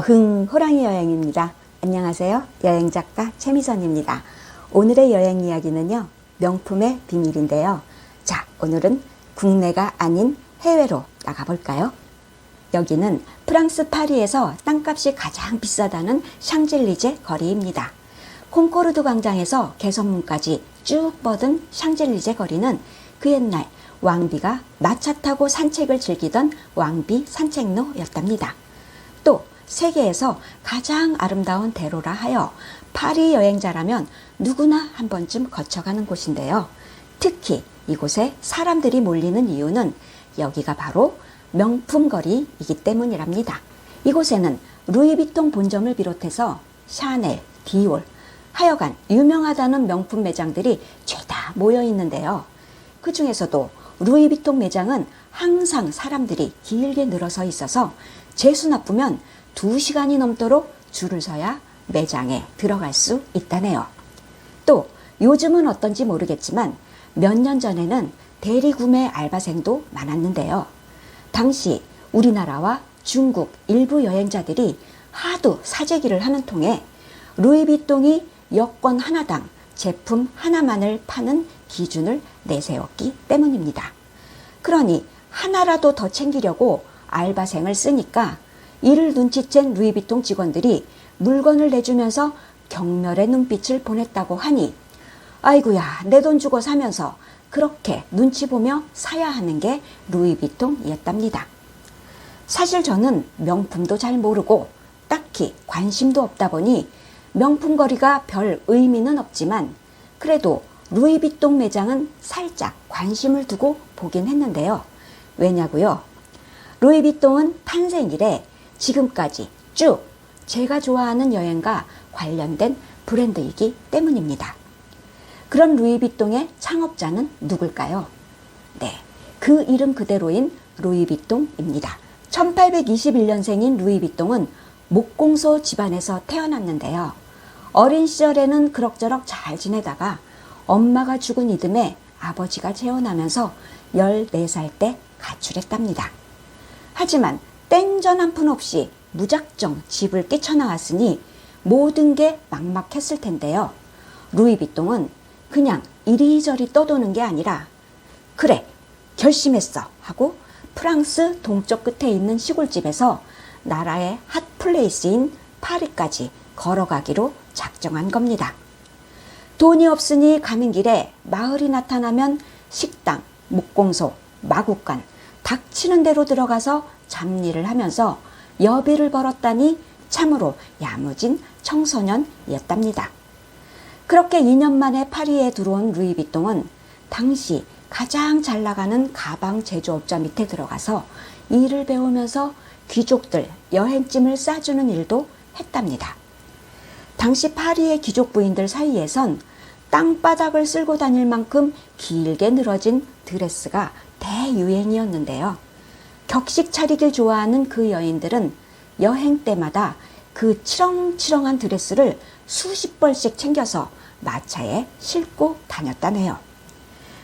호랑이 여행입니다. 안녕하세요. 여행작가 최미선입니다. 오늘의 여행 이야기는요, 명품의 비밀인데요. 자, 오늘은 국내가 아닌 해외로 나가볼까요? 여기는 프랑스 파리에서 땅값이 가장 비싸다는 샹젤리제 거리입니다. 콩코르드 광장에서 개선문까지 쭉 뻗은 샹젤리제 거리는 그 옛날 왕비가 마차 타고 산책을 즐기던 왕비 산책로였답니다. 또 세계에서 가장 아름다운 대로라 하여 파리 여행자라면 누구나 한 번쯤 거쳐가는 곳인데요. 특히 이곳에 사람들이 몰리는 이유는 여기가 바로 명품 거리이기 때문이랍니다. 이곳에는 루이비통 본점을 비롯해서 샤넬, 디올, 하여간 유명하다는 명품 매장들이 죄다 모여 있는데요. 그 중에서도 루이비통 매장은 항상 사람들이 길게 늘어서 있어서 재수 나쁘면 2시간이 넘도록 줄을 서야 매장에 들어갈 수 있다네요. 또 요즘은 어떤지 모르겠지만 몇 년 전에는 대리구매 알바생도 많았는데요. 당시 우리나라와 중국 일부 여행자들이 하도 사재기를 하는 통에 루이비통이 여권 하나당 제품 하나만을 파는 기준을 내세웠기 때문입니다. 그러니 하나라도 더 챙기려고 알바생을 쓰니까 이를 눈치챈 루이비통 직원들이 물건을 내주면서 경멸의 눈빛을 보냈다고 하니 아이고야, 내 돈 주고 사면서 그렇게 눈치 보며 사야 하는 게 루이비통이었답니다. 사실 저는 명품도 잘 모르고 딱히 관심도 없다 보니 명품 거리가 별 의미는 없지만 그래도 루이비통 매장은 살짝 관심을 두고 보긴 했는데요. 왜냐고요? 루이비통은 탄생 이래 지금까지 쭉 제가 좋아하는 여행과 관련된 브랜드이기 때문입니다. 그런 루이비통의 창업자는 누굴까요? 네, 그 이름 그대로인 루이비통입니다. 1821년생인 루이비통은 목공소 집안에서 태어났는데요. 어린 시절에는 그럭저럭 잘 지내다가 엄마가 죽은 이듬해 아버지가 재혼하면서 14살 때 가출했답니다. 하지만 땡전 한 푼 없이 무작정 집을 뛰쳐나왔으니 모든 게 막막했을 텐데요. 루이비통은 그냥 이리저리 떠도는 게 아니라 그래, 결심했어 하고 프랑스 동쪽 끝에 있는 시골집에서 나라의 핫플레이스인 파리까지 걸어가기로 작정한 겁니다. 돈이 없으니 가는 길에 마을이 나타나면 식당, 목공소, 마구간, 닥치는 대로 들어가서 잡일을 하면서 여비를 벌었다니 참으로 야무진 청소년이었답니다. 그렇게 2년 만에 파리에 들어온 루이비통은 당시 가장 잘 나가는 가방 제조업자 밑에 들어가서 일을 배우면서 귀족들 여행짐을 싸주는 일도 했답니다. 당시 파리의 귀족 부인들 사이에선 땅바닥을 쓸고 다닐 만큼 길게 늘어진 드레스가 대유행이었는데요. 격식 차리길 좋아하는 그 여인들은 여행 때마다 그 치렁치렁한 드레스를 수십 벌씩 챙겨서 마차에 싣고 다녔다네요.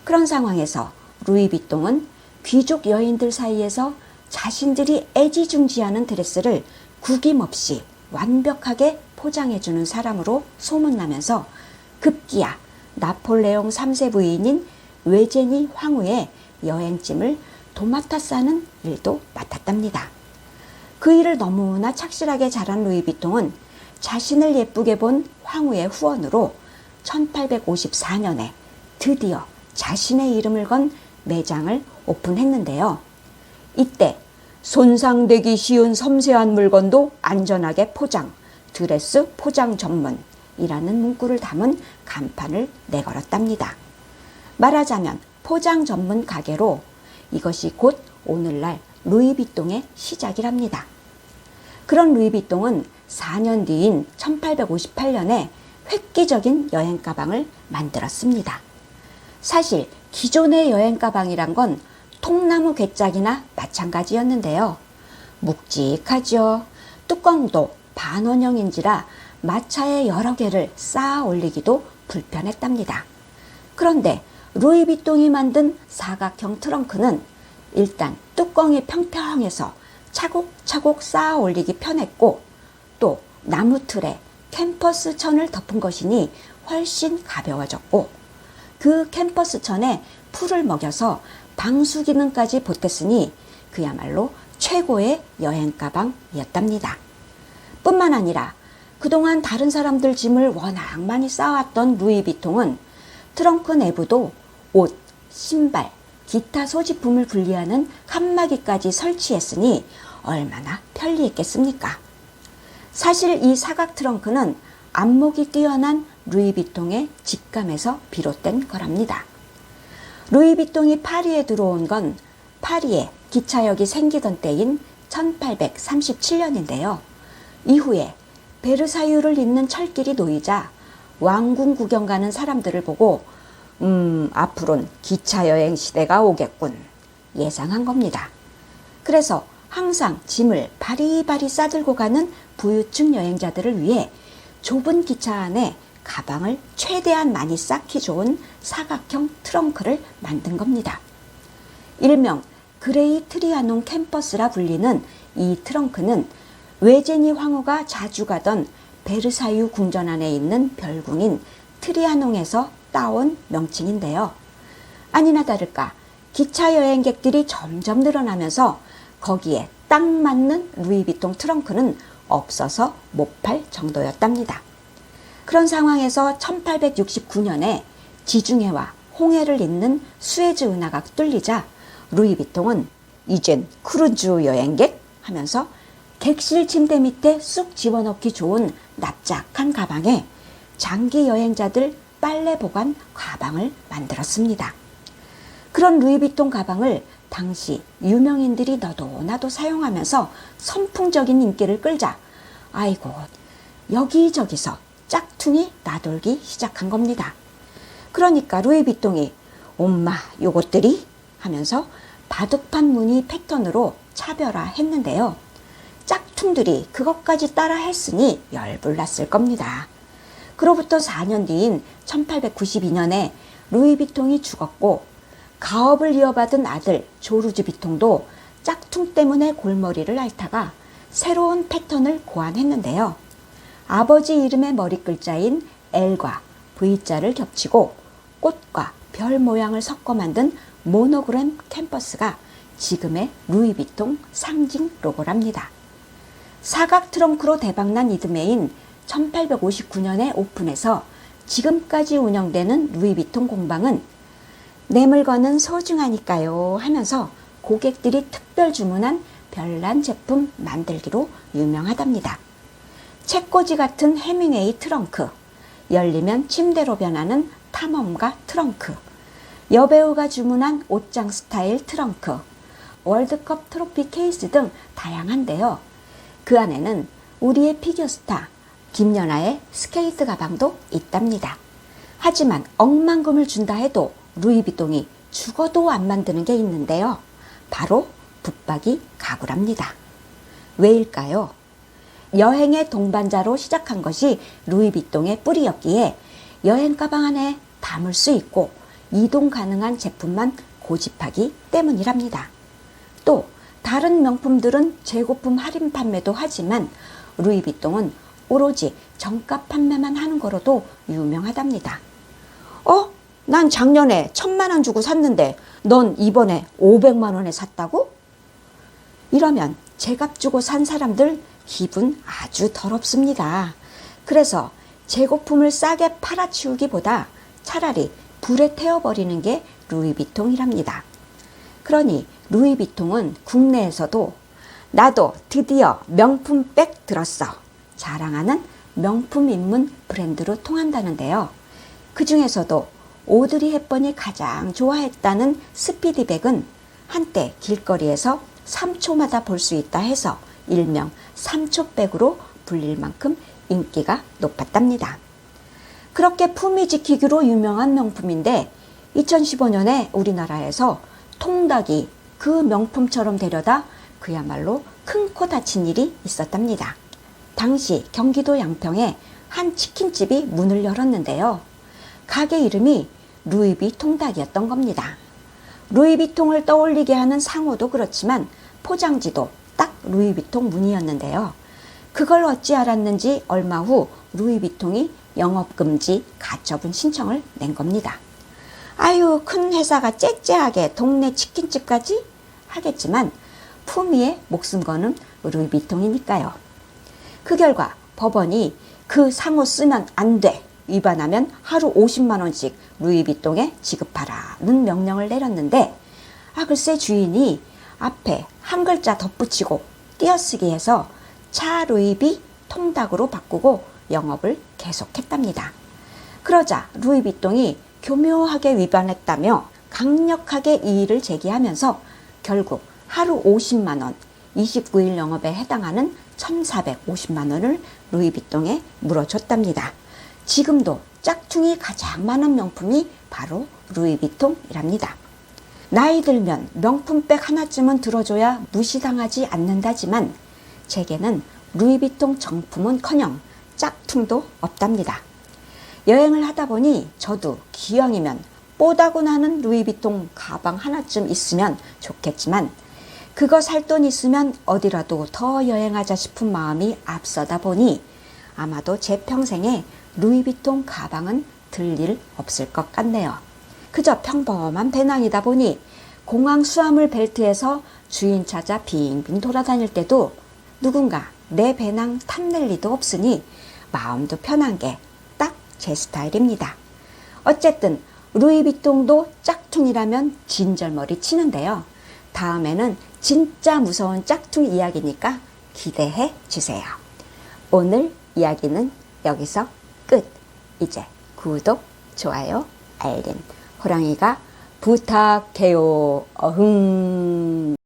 그런 상황에서 루이비통은 귀족 여인들 사이에서 자신들이 애지중지하는 드레스를 구김없이 완벽하게 포장해주는 사람으로 소문나면서 급기야 나폴레옹 3세 부인인 외제니 황후의 여행짐을 도맡아 싸는 일도 맡았답니다. 그 일을 너무나 착실하게 잘한 루이비통은 자신을 예쁘게 본 황후의 후원으로 1854년에 드디어 자신의 이름을 건 매장을 오픈했는데요. 이때 손상되기 쉬운 섬세한 물건도 안전하게 포장, 드레스 포장 전문이라는 문구를 담은 간판을 내걸었답니다. 말하자면 포장 전문 가게로 이것이 곧 오늘날 루이비통의 시작이랍니다. 그런 루이비통은 4년 뒤인 1858년에 획기적인 여행 가방을 만들었습니다. 사실 기존의 여행 가방이란 건 통나무 괴짝이나 마찬가지였는데요. 묵직하죠. 뚜껑도 반원형인지라 마차에 여러 개를 쌓아 올리기도 불편했답니다. 그런데 루이비통이 만든 사각형 트렁크는 일단 뚜껑이 평평해서 차곡차곡 쌓아 올리기 편했고 또 나무 틀에 캠퍼스 천을 덮은 것이니 훨씬 가벼워졌고, 그 캠퍼스 천에 풀을 먹여서 방수 기능까지 보탰으니 그야말로 최고의 여행 가방이었답니다. 뿐만 아니라 그동안 다른 사람들 짐을 워낙 많이 쌓아왔던 루이비통은 트렁크 내부도 옷, 신발, 기타 소지품을 분리하는 칸막이까지 설치했으니 얼마나 편리했겠습니까? 사실 이 사각 트렁크는 안목이 뛰어난 루이비통의 직감에서 비롯된 거랍니다. 루이비통이 파리에 들어온 건 파리에 기차역이 생기던 때인 1837년인데요. 이후에 베르사유를 잇는 철길이 놓이자 왕궁 구경 가는 사람들을 보고 앞으로는 기차 여행 시대가 오겠군 예상한 겁니다. 그래서 항상 짐을 바리바리 싸들고 가는 부유층 여행자들을 위해 좁은 기차 안에 가방을 최대한 많이 쌓기 좋은 사각형 트렁크를 만든 겁니다. 일명 그레이 트리아논 캠퍼스라 불리는 이 트렁크는 외제니 황후가 자주 가던 베르사유 궁전 안에 있는 별궁인 트리아논에서 따온 명칭인데요. 아니나 다를까 기차 여행객들이 점점 늘어나면서 거기에 딱 맞는 루이비통 트렁크는 없어서 못 팔 정도였답니다. 그런 상황에서 1869년에 지중해와 홍해를 잇는 수에즈 운하가 뚫리자 루이비통은 이젠 크루즈 여행객 하면서 객실 침대 밑에 쑥 집어넣기 좋은 납작한 가방에 장기 여행자들 빨래 보관 가방을 만들었습니다. 그런 루이비통 가방을 당시 유명인들이 너도 나도 사용하면서 선풍적인 인기를 끌자 아이고 여기저기서 짝퉁이 나돌기 시작한 겁니다. 그러니까 루이비통이 엄마 요것들이 하면서 바둑판 무늬 패턴으로 차별화했는데요. 짝퉁들이 그것까지 따라 했으니 열불났을 겁니다. 그로부터 4년 뒤인 1892년에 루이비통이 죽었고 가업을 이어받은 아들 조르주 비통도 짝퉁 때문에 골머리를 앓다가 새로운 패턴을 고안했는데요. 아버지 이름의 머리 글자인 L과 V자를 겹치고 꽃과 별 모양을 섞어 만든 모노그램 캠퍼스가 지금의 루이비통 상징 로고랍니다. 사각 트렁크로 대박난 이듬해인 1859년에 오픈해서 지금까지 운영되는 루이비통 공방은 내 물건은 소중하니까요 하면서 고객들이 특별 주문한 별난 제품 만들기로 유명하답니다. 책꽂이 같은 해밍웨이 트렁크, 열리면 침대로 변하는 탐험가 트렁크, 여배우가 주문한 옷장 스타일 트렁크, 월드컵 트로피 케이스 등 다양한데요. 그 안에는 우리의 피겨스타 김연아의 스케이트 가방도 있답니다. 하지만 억만금을 준다 해도 루이비통이 죽어도 안 만드는 게 있는데요. 바로 붙박이 가구랍니다. 왜일까요? 여행의 동반자로 시작한 것이 루이비통의 뿌리였기에 여행 가방 안에 담을 수 있고 이동 가능한 제품만 고집하기 때문이랍니다. 또 다른 명품들은 재고품 할인 판매도 하지만 루이비통은 오로지 정가 판매만 하는 거로도 유명하답니다. 난 작년에 1,000만 원 주고 샀는데 넌 이번에 500만 원에 샀다고? 이러면 제값 주고 산 사람들 기분 아주 더럽습니다. 그래서 재고품을 싸게 팔아치우기보다 차라리 불에 태워버리는 게 루이비통이랍니다. 그러니 루이비통은 국내에서도 나도 드디어 명품 백 들었어 자랑하는 명품 입문 브랜드로 통한다는데요. 그 중에서도 오드리 헵번이 가장 좋아했다는 스피디백은 한때 길거리에서 3초마다 볼 수 있다 해서 일명 3초백으로 불릴 만큼 인기가 높았답니다. 그렇게 품위 지키기로 유명한 명품인데 2015년에 우리나라에서 통닭이 그 명품처럼 데려다 그야말로 큰 코 다친 일이 있었답니다. 당시 경기도 양평에 한 치킨집이 문을 열었는데요. 가게 이름이 루이비 통닭이었던 겁니다. 루이비통을 떠올리게 하는 상호도 그렇지만 포장지도 딱 루이비통 무늬였는데요. 그걸 어찌 알았는지 얼마 후 루이비통이 영업금지 가처분 신청을 낸 겁니다. 아유, 큰 회사가 째째하게 동네 치킨집까지 하겠지만 품위에 목숨 거는 루이비통이니까요. 그 결과 법원이 그 상호 쓰면 안 돼, 위반하면 하루 50만 원씩 루이비통에 지급하라는 명령을 내렸는데, 글쎄 주인이 앞에 한 글자 덧붙이고 띄어쓰기 해서 차 루이비 통닭으로 바꾸고 영업을 계속했답니다. 그러자 루이비통이 교묘하게 위반했다며 강력하게 이의를 제기하면서 결국 하루 50만 원, 29일 영업에 해당하는 1,450만 원을 루이비통에 물어줬답니다. 지금도 짝퉁이 가장 많은 명품이 바로 루이비통이랍니다. 나이 들면 명품백 하나쯤은 들어줘야 무시당하지 않는다지만 제게는 루이비통 정품은커녕 짝퉁도 없답니다. 여행을 하다 보니 저도 기왕이면 뽀다고 나는 루이비통 가방 하나쯤 있으면 좋겠지만 그거 살 돈 있으면 어디라도 더 여행하자 싶은 마음이 앞서다 보니 아마도 제 평생에 루이비통 가방은 들 일 없을 것 같네요. 그저 평범한 배낭이다 보니 공항 수화물 벨트에서 주인 찾아 빙빙 돌아다닐 때도 누군가 내 배낭 탐낼 리도 없으니 마음도 편한 게 딱 제 스타일입니다. 어쨌든 루이비통도 짝퉁이라면 진절머리 치는데요. 다음에는 진짜 무서운 짝퉁 이야기니까 기대해 주세요. 오늘 이야기는 여기서 끝. 이제 구독, 좋아요, 알림, 호랑이가 부탁해요. 어흥.